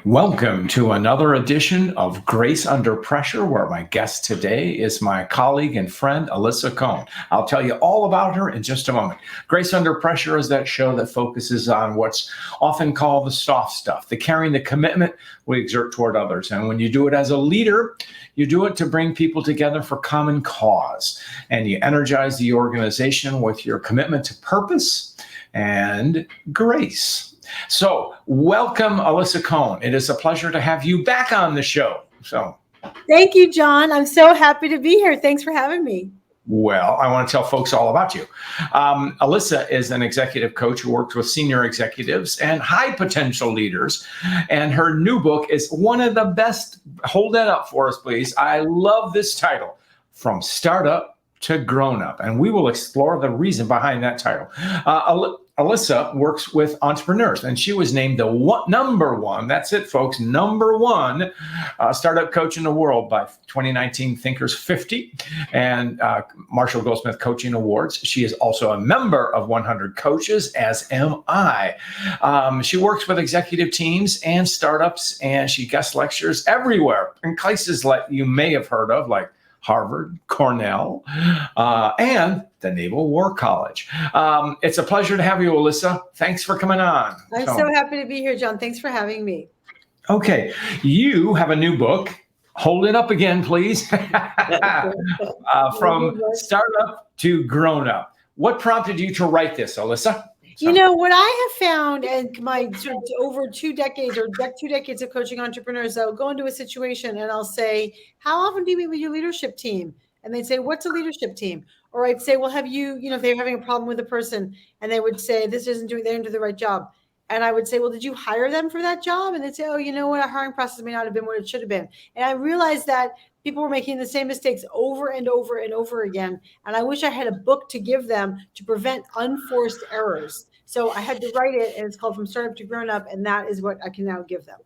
Welcome to another edition of Grace Under Pressure, where my guest today is my colleague and friend, Alisa Cohn. I'll tell you all about her in just a moment. Grace Under Pressure is that show that focuses on what's often called the soft stuff, the caring, the commitment we exert toward others. And when you do it as a leader, you do it to bring people together for common cause. And you energize the organization with your commitment to purpose and grace. So welcome, Alisa Cohn. It is a pleasure to have you back on the show. Thank you, John. I'm so happy to be here. Thanks for having me. Well, I want to tell folks all about you. Alisa is an executive coach who works with senior executives and high potential leaders. And her new book is one of the best. Hold that up for us, please. I love this title, From Startup to Grown Up. And we will explore the reason behind that title. Alisa works with entrepreneurs, and she was named the number one, that's it, folks, number one startup coach in the world by 2019 Thinkers 50 and Marshall Goldsmith Coaching Awards. She is also a member of 100 Coaches, as am I. She works with executive teams and startups, and she guest lectures everywhere in places like you may have heard of, like Harvard, Cornell, and the Naval War College. It's a pleasure to have you, Alisa. Thanks for coming on. I'm so happy to be here, John. Thanks for having me. Okay. You have a new book. Hold it up again, please. From Startup to Grown Up. What prompted you to write this, Alisa? You know, what I have found in my sort of over 2 decades or 2 decades of coaching entrepreneurs, I'll go into a situation and I'll say, how often do you meet with your leadership team? And they'd say, what's a leadership team? Or I'd say, well, have you, if they're having a problem with a person and they would say, they didn't do the right job. And I would say, well, did you hire them for that job? And they'd say, oh, you know what? Our hiring process may not have been what it should have been. And I realized that people were making the same mistakes over and over and over again. And I wish I had a book to give them to prevent unforced errors. So I had to write it, and it's called From Startup to Grown Up. And that is what I can now give them.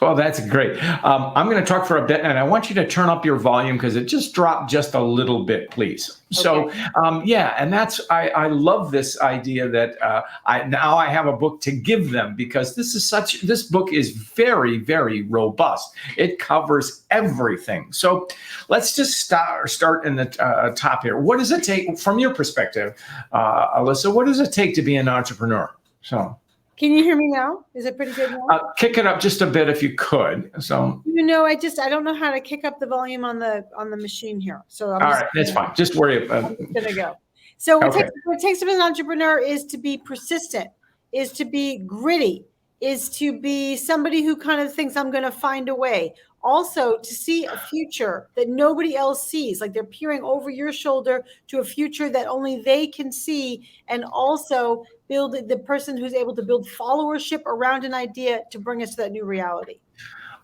Well, that's great. I'm going to talk for a bit, and I want you to turn up your volume because it just dropped just a little bit, please. Okay. So, and that's, I love this idea that I have a book to give them, because this book is very, very robust. It covers everything. So let's just start in the top here. What does it take, from your perspective, Alisa, what does it take to be an entrepreneur? Can you hear me now? Is it pretty good now? Kick it up just a bit if you could. I don't know how to kick up the volume on the machine here. So all right, that's fine. Just worry about it. I'm gonna go. So what it takes to be an entrepreneur is to be persistent, is to be gritty, is to be somebody who kind of thinks I'm going to find a way. Also, to see a future that nobody else sees, like they're peering over your shoulder to a future that only they can see, and also build the person who's able to build followership around an idea to bring us to that new reality.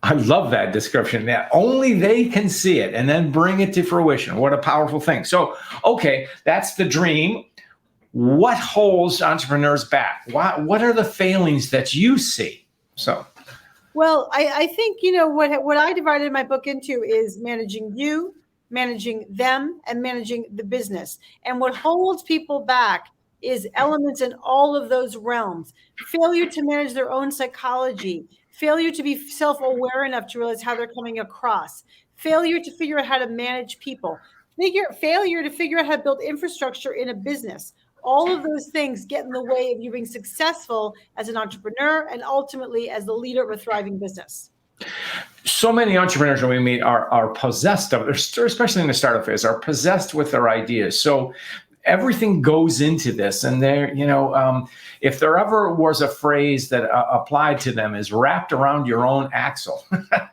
I love that description. That only they can see it and then bring it to fruition. What a powerful thing. So, okay, that's the dream. What holds entrepreneurs back? What are the failings that you see? Well, I think, what I divided my book into is managing you, managing them, and managing the business. And what holds people back is elements in all of those realms. Failure to manage their own psychology, failure to be self-aware enough to realize how they're coming across, failure to figure out how to manage people, failure to figure out how to build infrastructure in a business. All of those things get in the way of you being successful as an entrepreneur and ultimately as the leader of a thriving business. So many entrepreneurs that we meet are possessed of, especially in the startup phase, are possessed with their ideas. So everything goes into this, and if there ever was a phrase that applied to them, is wrapped around your own axle.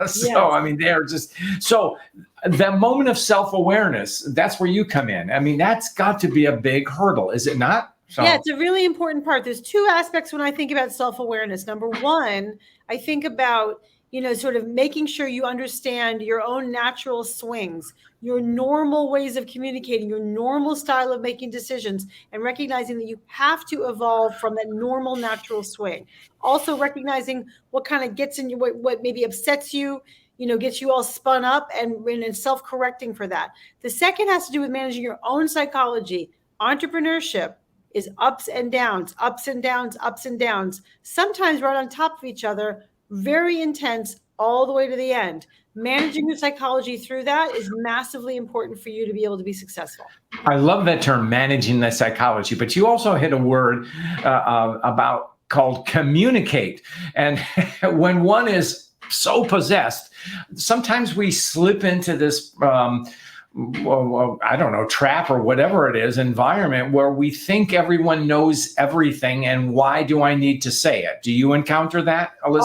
So, yes. I mean, they're just, so that moment of self-awareness, that's where you come in. I mean, that's got to be a big hurdle, is it not? Yeah, it's a really important part. There's 2 aspects when I think about self-awareness. Number one, I think about, sort of making sure you understand your own natural swings, your normal ways of communicating, your normal style of making decisions, and recognizing that you have to evolve from that normal natural swing. Also recognizing what kind of gets in you, what maybe upsets you, gets you all spun up, and self-correcting for that. The second has to do with managing your own psychology. Entrepreneurship is ups and downs, ups and downs, ups and downs, sometimes right on top of each other, very intense all the way to the end. Managing your psychology through that is massively important for you to be able to be successful. I love that term, managing the psychology, but you also hit a word about called communicate. And when one is so possessed, sometimes we slip into this I don't know, trap or whatever it is, environment where we think everyone knows everything. And why do I need to say it? Do you encounter that, Alisa?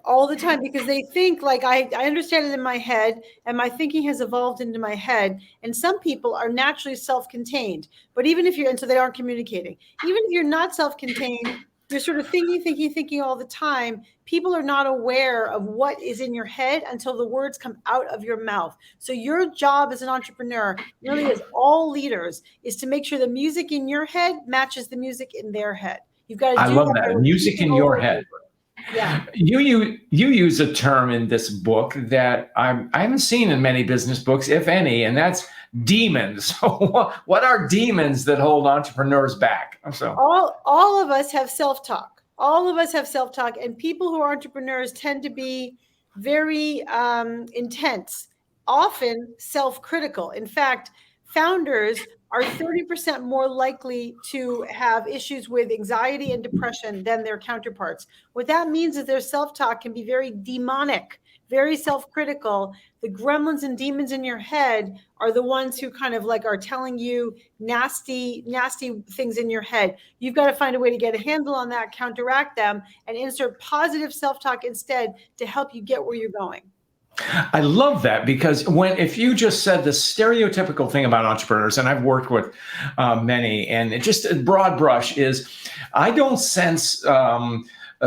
All the time, because they think like I understand it in my head, and my thinking has evolved into my head. And some people are naturally self-contained, but even if and so they aren't communicating. Even if you're not self-contained, you're sort of thinking all the time. People are not aware of what is in your head until the words come out of your mouth. So your job as an entrepreneur, really as all leaders, is to make sure the music in your head matches the music in their head. You've got to I love that. Music in your head. Yeah. You use a term in this book that I haven't seen in many business books, if any, and that's demons. What are demons that hold entrepreneurs back? So all of us have self-talk. All of us have self-talk, and people who are entrepreneurs tend to be very intense, often self-critical. In fact, founders are 30% more likely to have issues with anxiety and depression than their counterparts. What that means is their self-talk can be very demonic, very self-critical. The gremlins and demons in your head are the ones who kind of like are telling you nasty things in your head. You've got to find a way to get a handle on that, counteract them, and insert positive self-talk instead to help you get where you're going. I love that, because if you just said the stereotypical thing about entrepreneurs, and I've worked with many, and it just a broad brush is, I don't sense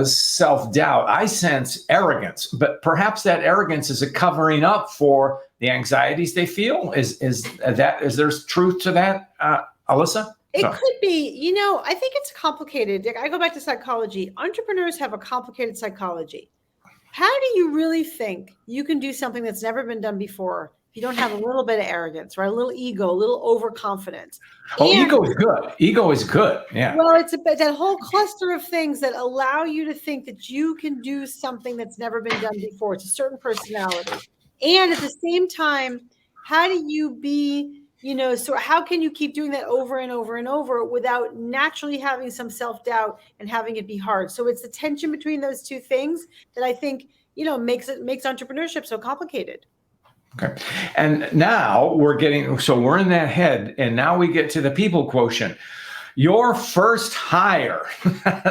self-doubt. I sense arrogance, but perhaps that arrogance is a covering up for the anxieties they feel. Is there truth to that, Alisa? It could be. I think it's complicated. I go back to psychology. Entrepreneurs have a complicated psychology. How do you really think you can do something that's never been done before if you don't have a little bit of arrogance, right? A little ego, a little overconfidence. Ego is good. Ego is good. Yeah. Well, it's that whole cluster of things that allow you to think that you can do something that's never been done before. It's a certain personality. And at the same time, how do you be, so how can you keep doing that over and over and over without naturally having some self-doubt and having it be hard? So it's the tension between those two things that I think, makes entrepreneurship so complicated. Okay. And now we're in that head, and now we get to the people quotient. Your first hire.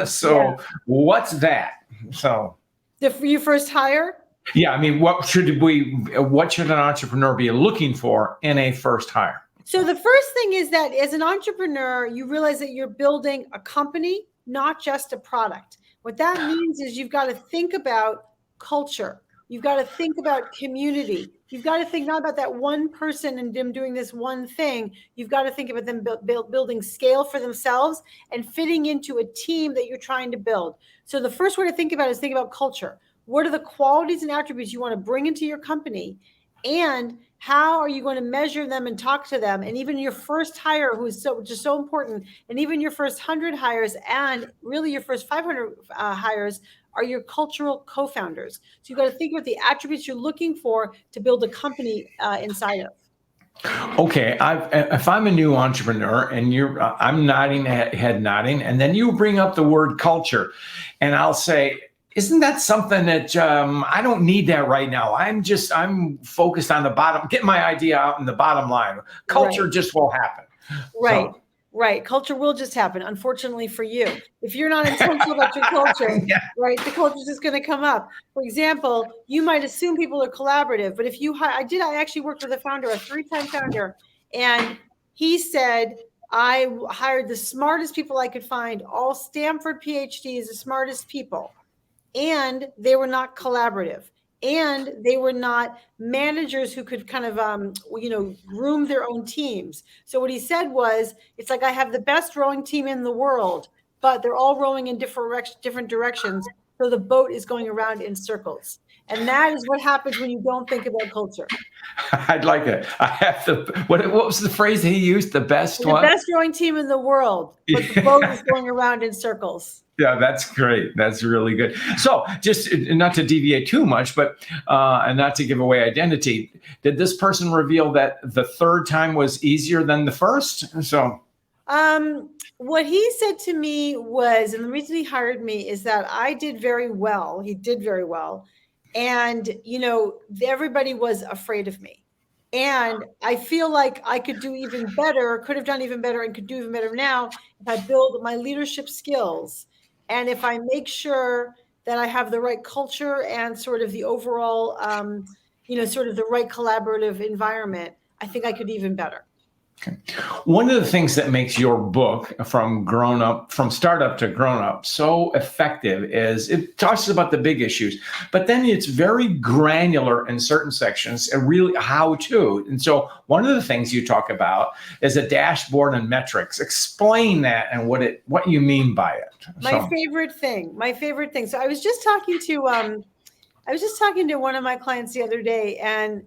So What's that? So your first hire? Yeah. I mean, what should an entrepreneur be looking for in a first hire? So the first thing is that as an entrepreneur, you realize that you're building a company, not just a product. What that means is you've got to think about culture. You've got to think about community. You've got to think not about that one person and them doing this one thing. You've got to think about them building scale for themselves and fitting into a team that you're trying to build. So the first way to think about it is think about culture. What are the qualities and attributes you want to bring into your company? And how are you going to measure them and talk to them? And even your first hire, who is so important, and even your first 100 hires, and really your first 500 hires are your cultural co-founders. So you've got to think about the attributes you're looking for to build a company inside of. Okay, if I'm a new entrepreneur and I'm nodding, head nodding, and then you bring up the word culture, and I'll say, isn't that something that I don't need that right now? I'm focused on the bottom, get my idea out in the bottom line. Culture just will happen. Right. So. Right. Culture will just happen, unfortunately for you. If you're not intentional about your culture, right, the culture is just going to come up. For example, you might assume people are collaborative, but if you I actually worked with a founder, a 3-time founder, and he said, I hired the smartest people I could find, all Stanford PhDs, the smartest people. And they were not collaborative, and they were not managers who could kind of, groom their own teams. So what he said was, it's like I have the best rowing team in the world, but they're all rowing in different directions. So the boat is going around in circles. And that is what happens when you don't think about culture. I'd like it. I have what was the phrase he used? The best The one? best rowing team in the world, but the boat is going around in circles. Yeah, that's great. That's really good. So, just not to deviate too much, but and not to give away identity, did this person reveal that the third time was easier than the first? So, what he said to me was, and the reason he hired me is that I did very well. He did very well, and everybody was afraid of me. And I feel like I could do even better, could have done even better, and could do even better now if I build my leadership skills. And if I make sure that I have the right culture and sort of the overall, sort of the right collaborative environment, I think I could even better. okay. One of the things that makes your book from startup to grown up so effective is it talks about the big issues, but then it's very granular in certain sections and really how to. And so one of the things you talk about is a dashboard and metrics. Explain that and what you mean by it. My favorite thing. So I was just talking to one of my clients the other day, and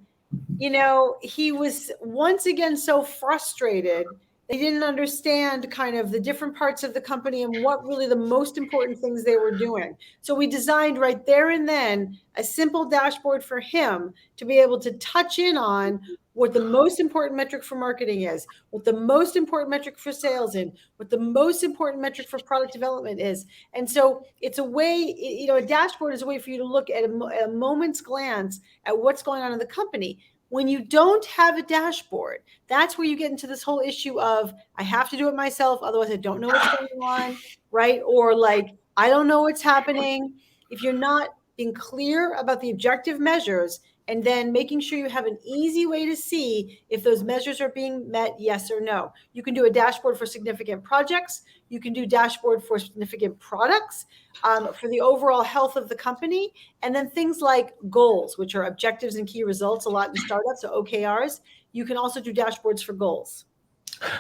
he was once again so frustrated. They didn't understand kind of the different parts of the company and what really the most important things they were doing. So we designed right there and then a simple dashboard for him to be able to touch in on what the most important metric for marketing is, what the most important metric for sales is, what the most important metric for product development is. And so it's a way, a dashboard is a way for you to look at a moment's glance at what's going on in the company. When you don't have a dashboard, that's where you get into this whole issue of, I have to do it myself, otherwise I don't know what's going on, right? Or like, I don't know what's happening. If you're not being clear about the objective measures and then making sure you have an easy way to see if those measures are being met, yes or no. You can do a dashboard for significant projects. You can do dashboard for significant products, for the overall health of the company. And then things like goals, which are objectives and key results, a lot in startups, so OKRs. You can also do dashboards for goals.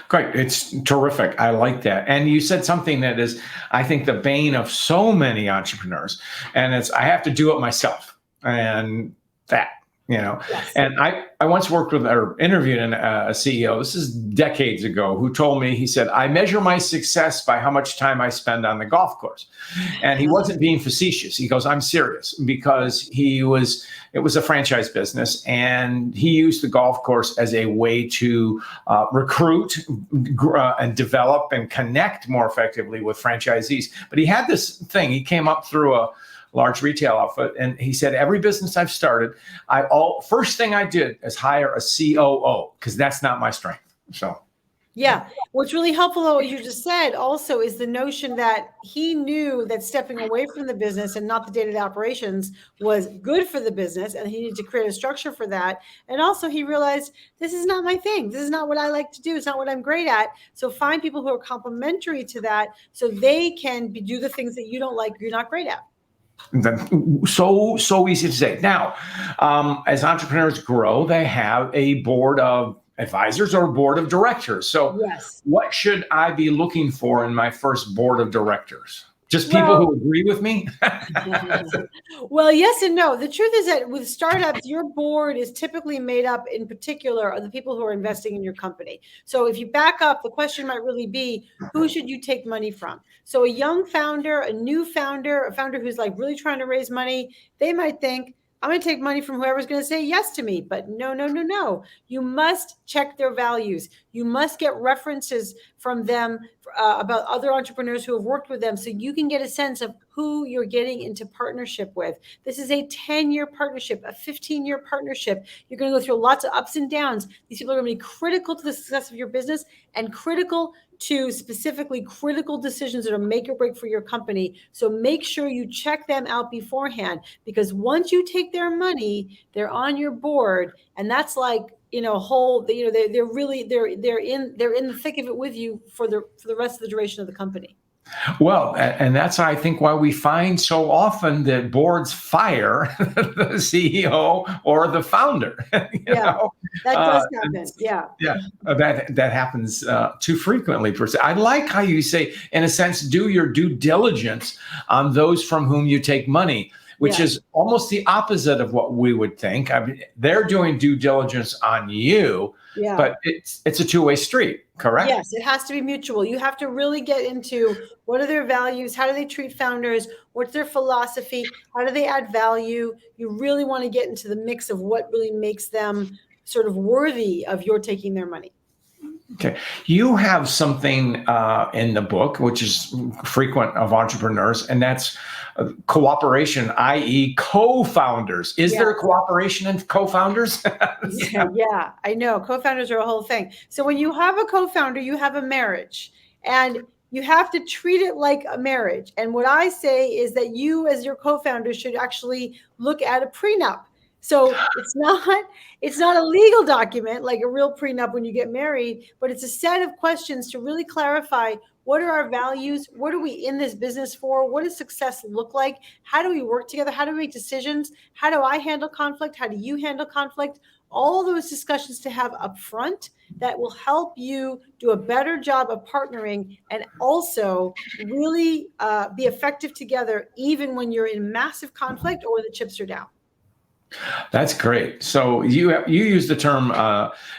Great. It's terrific. I like that. And you said something that is, I think, the bane of so many entrepreneurs. And it's, I have to do it myself. And that, yes. And I once worked with or interviewed a CEO, this is decades ago, who told me, he said, I measure my success by how much time I spend on the golf course. And he wasn't being facetious. He goes, I'm serious, because it was a franchise business, and he used the golf course as a way to recruit and develop and connect more effectively with franchisees. But he had this thing, he came up through a large retail outfit, and he said, every business I've started, first thing I did is hire a COO, because that's not my strength. So yeah, what's really helpful, though, what you just said also is the notion that he knew that stepping away from the business and not the day-to-day operations was good for the business, and he needed to create a structure for that. And also he realized, this is not my thing. This is not what I like to do. It's not what I'm great at. So find people who are complementary to that so they can do the things that you don't like, you're not great at. So easy to say. Now, as entrepreneurs grow, they have a board of advisors or a board of directors. So yes. What should I be looking for in my first board of directors? Just people who agree with me? Well, yes and no. The truth is that with startups, your board is typically made up in particular of the people who are investing in your company. So if you back up, the question might really be, who should you take money from? So a young founder, a new founder, a founder who's like really trying to raise money, they might think, I'm going to take money from whoever's going to say yes to me. But no. You must check their values. You must get references from them about other entrepreneurs who have worked with them, so you can get a sense of who you're getting into partnership with. This is a 10-year partnership, a 15-year partnership. You're going to go through lots of ups and downs. These people are going to be critical to the success of your business and critical to specifically critical decisions that are make or break for your company. So make sure you check them out beforehand, because once you take their money, they're on your board, and that's like, they're in the thick of it with you for the rest of the duration of the company. Well, and that's, I think, why we find so often that boards fire the CEO or the founder. Yeah, that Uh, does happen. Yeah. yeah, that happens too frequently. Per se. I like how you say, in a sense, do your due diligence on those from whom you take money, which Yeah. is almost the opposite of what we would think. I mean, they're doing due diligence on you, Yeah. but it's a two-way street, correct? Yes, it has to be mutual. You have to really get into what are their values? How do they treat founders? What's their philosophy? How do they add value? You really want to get into the mix of what really makes them sort of worthy of your taking their money. Okay. You have something in the book, which is frequent of entrepreneurs, and that's cooperation, i.e. co-founders. Is there cooperation in co-founders? Yeah, I know. Co-founders are a whole thing. So when you have a co-founder, you have a marriage, and you have to treat it like a marriage. And what I say is that you, as your co-founder, should actually look at a prenup. So it's not a legal document like a real prenup when you get married, but it's a set of questions to really clarify what are our values? What are we in this business for? What does success look like? How do we work together? How do we make decisions? How do I handle conflict? How do you handle conflict? All those discussions to have up front that will help you do a better job of partnering and also really be effective together, even when you're in massive conflict or when the chips are down. That's great. So you use the term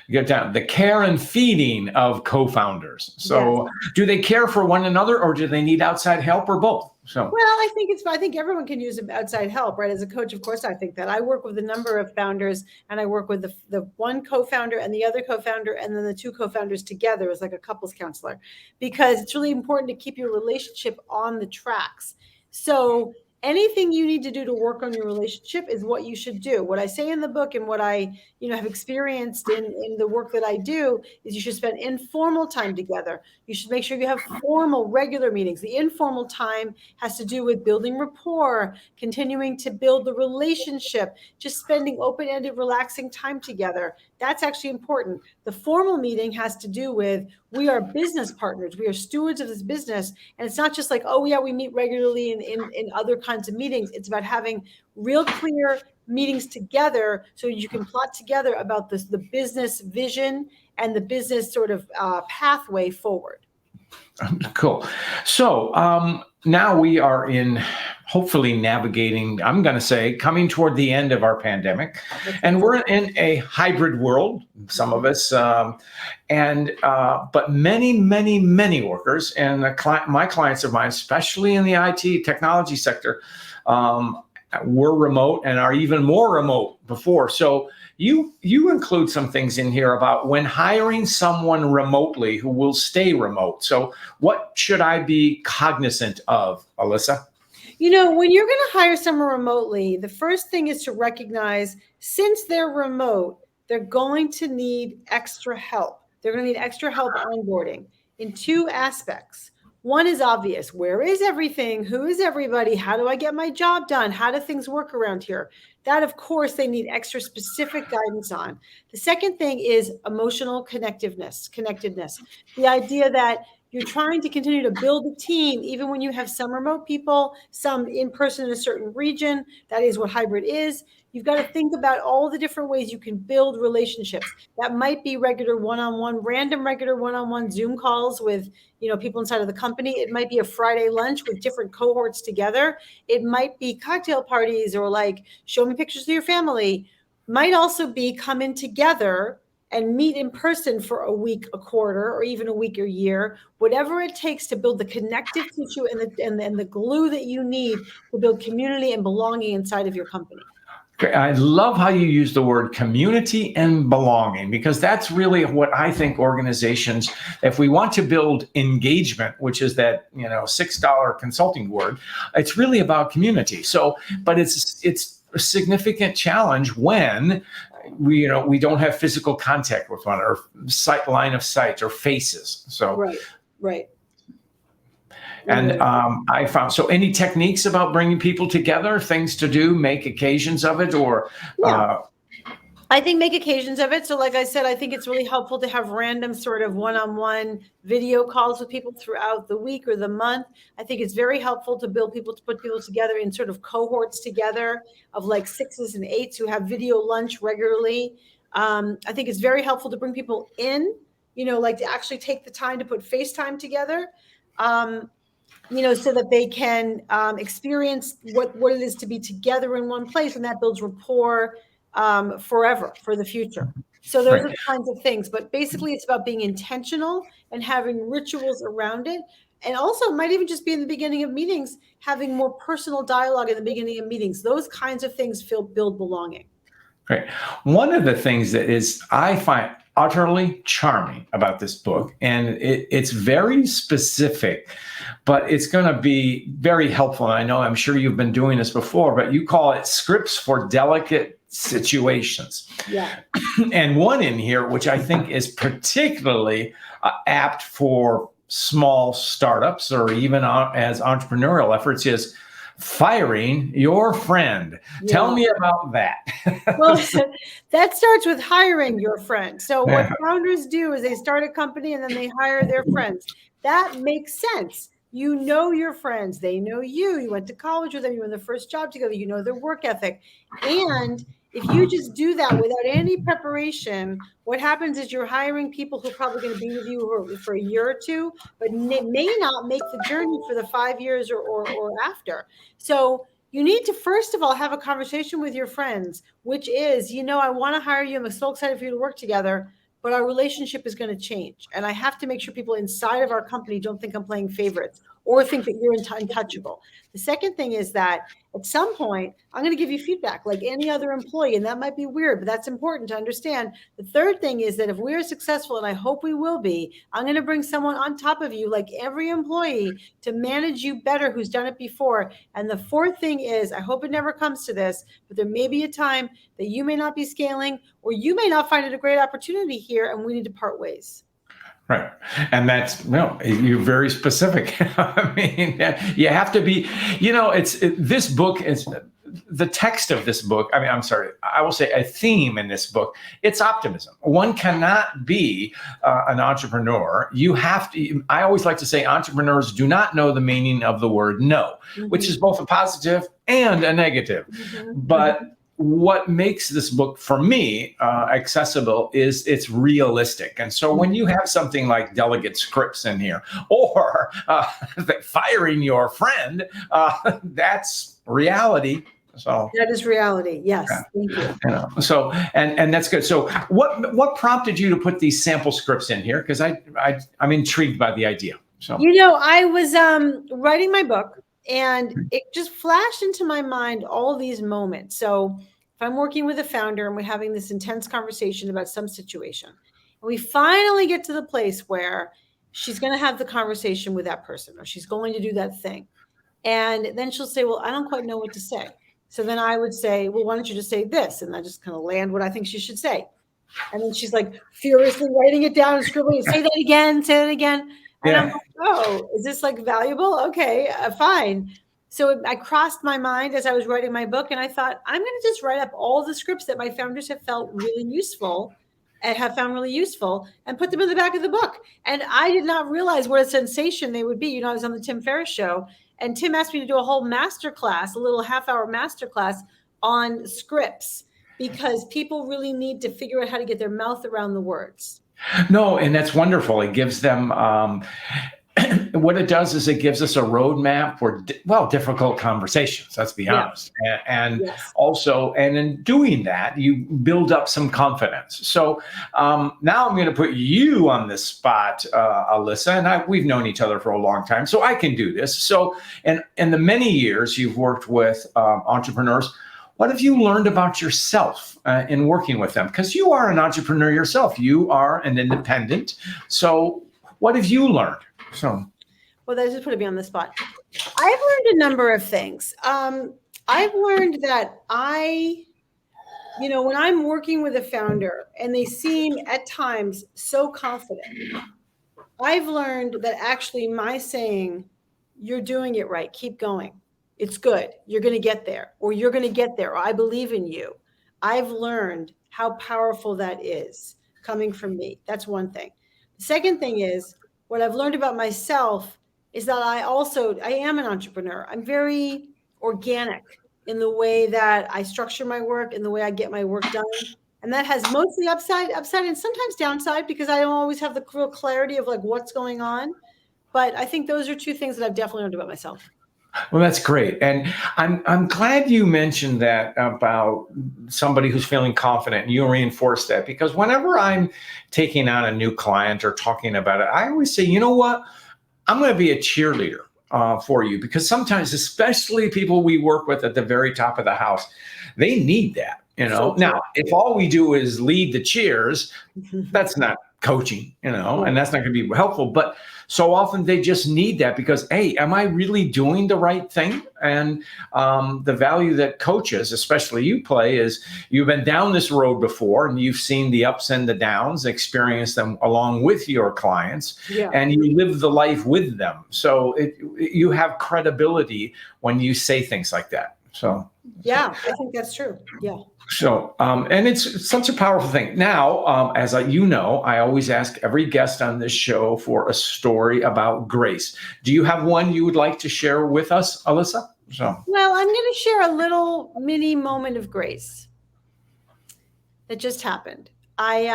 get down the care and feeding of co-founders. So do they care for one another, or do they need outside help, or both? So well, I think everyone can use outside help, right? As a coach, of course, I think that I work with a number of founders, and I work with the one co-founder and the other co-founder, and then the two co-founders together as like a couples counselor, because it's really important to keep your relationship on the tracks. So anything you need to do to work on your relationship is what you should do. What I say in the book and what I, have experienced in the work that I do is you should spend informal time together. You should make sure you have formal, regular meetings. The informal time has to do with building rapport, continuing to build the relationship, just spending open-ended, relaxing time together. That's actually important. The formal meeting has to do with we are business partners. We are stewards of this business. And it's not just like, oh, yeah, we meet regularly in other kinds of meetings. It's about having real clear meetings together so you can plot together about the business vision and the business sort of pathway forward. Cool. So now we are hopefully navigating, I'm going to say, coming toward the end of our pandemic. And we're in a hybrid world, some of us, but many, many, many workers, and my clients of mine, especially in the IT technology sector, were remote and are even more remote before. So you include some things in here about when hiring someone remotely who will stay remote. So what should I be cognizant of, Alisa? When you're going to hire someone remotely, the first thing is to recognize, since they're remote, they're going to need extra help. They're going to need extra help onboarding in two aspects. One is obvious. Where is everything? Who is everybody? How do I get my job done? How do things work around here? That, of course, they need extra specific guidance on. The second thing is emotional connectedness. The idea that you're trying to continue to build a team, even when you have some remote people, some in person in a certain region. That is what hybrid is. You've got to think about all the different ways you can build relationships. That might be regular one-on-one, random regular one-on-one Zoom calls with, people inside of the company. It might be a Friday lunch with different cohorts together. It might be cocktail parties or like show me pictures of your family. Might also be come in together and meet in person for a week, a quarter, or even a week or year, whatever it takes to build the connective tissue and the glue that you need to build community and belonging inside of your company. I love how you use the word community and belonging, because that's really what I think organizations, if we want to build engagement, which is that, $6 consulting word, it's really about community. So, but it's a significant challenge when we don't have physical contact with one, or line of sight or faces. So, right. And I found, so any techniques about bringing people together, things to do, make occasions of it, or I think make occasions of it. So like I said, I think it's really helpful to have random sort of one-on-one video calls with people throughout the week or the month. I think it's very helpful to put people together in sort of cohorts together of like 6s and 8s who have video lunch regularly. I think it's very helpful to bring people in, like to actually take the time to put FaceTime together. So that they can experience what it is to be together in one place, and that builds rapport forever for the future. So those are the kinds of things, but basically it's about being intentional and having rituals around it. And also it might even just be in the beginning of meetings, having more personal dialogue in the beginning of meetings. Those kinds of things build belonging. Great. One of the things that I find utterly charming about this book, and it's very specific, but it's going to be very helpful. And I'm sure you've been doing this before, but you call it scripts for delicate situations. Yeah. And one in here, which I think is particularly apt for small startups or even as entrepreneurial efforts, is firing your friend. Yeah. Tell me about that. Well, that starts with hiring your friend. So what founders do is they start a company and then they hire their friends. That makes sense. You know your friends. They know you. You went to college with them. You were in the first job together. You know their work ethic. And if you just do that without any preparation, what happens is you're hiring people who are probably going to be with you for a year or two, but may not make the journey for the 5 years or after. So you need to, first of all, have a conversation with your friends, which is, I want to hire you. I'm so excited for you to work together, but our relationship is going to change. And I have to make sure people inside of our company don't think I'm playing favorites or think that you're untouchable. The second thing is that at some point, I'm going to give you feedback like any other employee, and that might be weird, but that's important to understand. The third thing is that if we're successful, and I hope we will be, I'm going to bring someone on top of you, like every employee, to manage you better who's done it before. And the fourth thing is, I hope it never comes to this, but there may be a time that you may not be scaling, or you may not find it a great opportunity here, and we need to part ways. Right. And that's, you're very specific. I mean, you have to be, this book is, the text of this book, I will say a theme in this book, it's optimism. One cannot be an entrepreneur. You have to, I always like to say entrepreneurs do not know the meaning of the word no, which is both a positive and a negative. But what makes this book for me accessible is it's realistic. And so when you have something like delegate scripts in here or firing your friend, that's reality. So that is reality. Yes. Thank you. So, and that's good. So what prompted you to put these sample scripts in here? Because I'm intrigued by the idea. So, I was writing my book, and it just flashed into my mind all these moments. So if I'm working with a founder and we're having this intense conversation about some situation, and we finally get to the place where she's going to have the conversation with that person, or she's going to do that thing. And then she'll say, well, I don't quite know what to say. So then I would say, well, why don't you just say this? And I just kind of land what I think she should say. And then she's like furiously writing it down and scribbling, say that again. And I'm like, oh, is this like valuable? Okay, fine. So I crossed my mind as I was writing my book, and I thought, I'm going to just write up all the scripts that my founders have felt really useful and have found really useful and put them in the back of the book. And I did not realize what a sensation they would be. I was on the Tim Ferriss show, and Tim asked me to do a whole masterclass, a little half-hour masterclass on scripts, because people really need to figure out how to get their mouth around the words. No, and that's wonderful. It gives them, what it does is it gives us a roadmap for, difficult conversations, let's be honest. And also, and in doing that, you build up some confidence. So now I'm going to put you on this spot, Alisa, and we've known each other for a long time, so I can do this. So in the many years you've worked with entrepreneurs, what have you learned about yourself in working with them? Because you are an entrepreneur yourself. You are an independent. So what have you learned? Well, that just put me on the spot. I've learned a number of things. I've learned that when I'm working with a founder and they seem at times so confident, I've learned that actually my saying, you're doing it right, keep going. It's good. You're going to get there, or you're going to get there. Or I believe in you. I've learned how powerful that is coming from me. That's one thing. The second thing is what I've learned about myself is that I am an entrepreneur. I'm very organic in the way that I structure my work, in the way I get my work done. And that has mostly upside and sometimes downside, because I don't always have the real clarity of like what's going on. But I think those are two things that I've definitely learned about myself. Well, that's great. And I'm glad you mentioned that about somebody who's feeling confident, and you reinforce that, because whenever I'm taking on a new client or talking about it, I always say, you know what, I'm going to be a cheerleader for you, because sometimes, especially people we work with at the very top of the house, they need that. Now, if all we do is lead the cheers, that's not coaching, and that's not going to be helpful. But so often they just need that, because, hey, am I really doing the right thing? And the value that coaches, especially you, play is you've been down this road before, and you've seen the ups and the downs, experienced them along with your clients, and you live the life with them. So you have credibility when you say things like that. So yeah, I think that's true. Yeah. So, and it's such a powerful thing. Now, as I always ask every guest on this show for a story about grace. Do you have one you would like to share with us, Alisa? Well, I'm going to share a little mini moment of grace that just happened. Actually,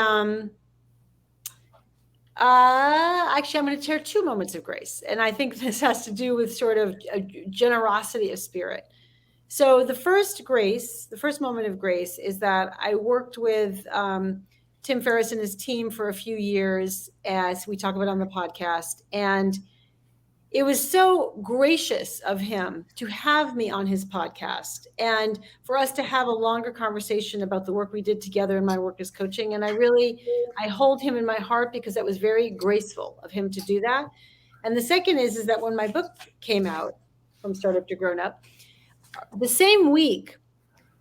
I'm going to share two moments of grace. And I think this has to do with sort of a generosity of spirit. So the first moment of grace is that I worked with Tim Ferriss and his team for a few years, as we talk about on the podcast. And it was so gracious of him to have me on his podcast and for us to have a longer conversation about the work we did together in my work as coaching. And I hold him in my heart, because that was very graceful of him to do that. And the second is that when my book came out, From Startup to Grown Up, the same week,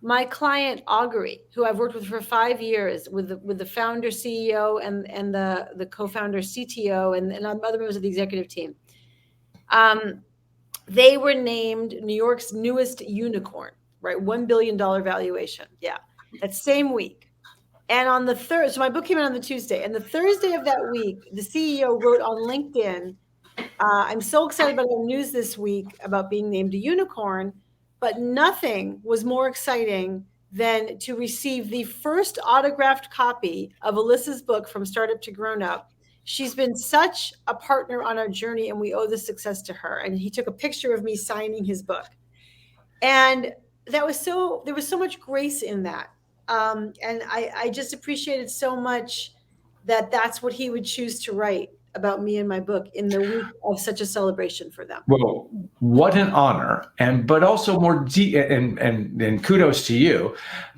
my client Augury, who I've worked with for 5 years, with the founder CEO and the co-founder CTO and other members of the executive team, they were named New York's newest unicorn, right? $1 billion valuation. Yeah, that same week. And on the third, so my book came out on the Tuesday, and the Thursday of that week, the CEO wrote on LinkedIn, I'm so excited about the news this week about being named a unicorn. But nothing was more exciting than to receive the first autographed copy of Alisa's book, From Startup to Grown Up. She's been such a partner on our journey, and we owe this success to her. And he took a picture of me signing his book. And there was so much grace in that. And I just appreciated so much that that's what he would choose to write about me and my book in the week of such a celebration for them. Well, what an honor, but also and kudos to you.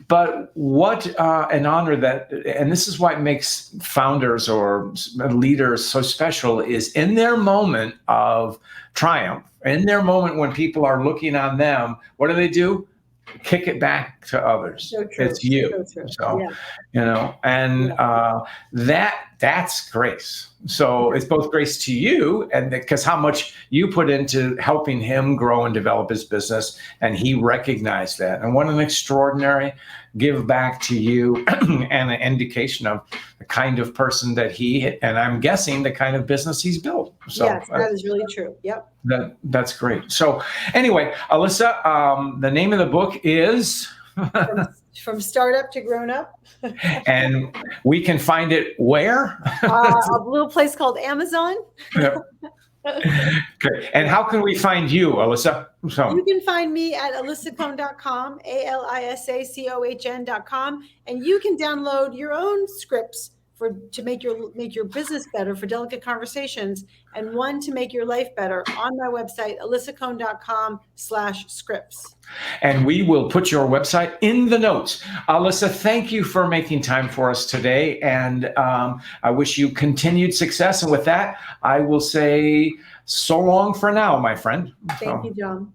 But what an honor and this is why it makes founders or leaders so special, is in their moment of triumph, in their moment when people are looking on them, what do? Kick it back to others. So true. It's you. So and that's grace. So it's both grace to you, and because how much you put into helping him grow and develop his business, and he recognized that. And what an extraordinary give back to you, and an indication of the kind of person that and I'm guessing the kind of business he's built. So yes, that is really true. Yep. That's great. So anyway, Alisa, the name of the book is From Startup to Grown Up. And we can find it where? A little place called Amazon. Yep. Okay. And how can we find you, Alisa? You can find me at alisacohn.com, ALISACOHN.com, and you can download your own scripts to make your business better for delicate conversations, and one to make your life better on my website, alisacohn.com/scripts. And we will put your website in the notes. Alisa, thank you for making time for us today. And I wish you continued success. And with that, I will say so long for now, my friend. Thank you, John.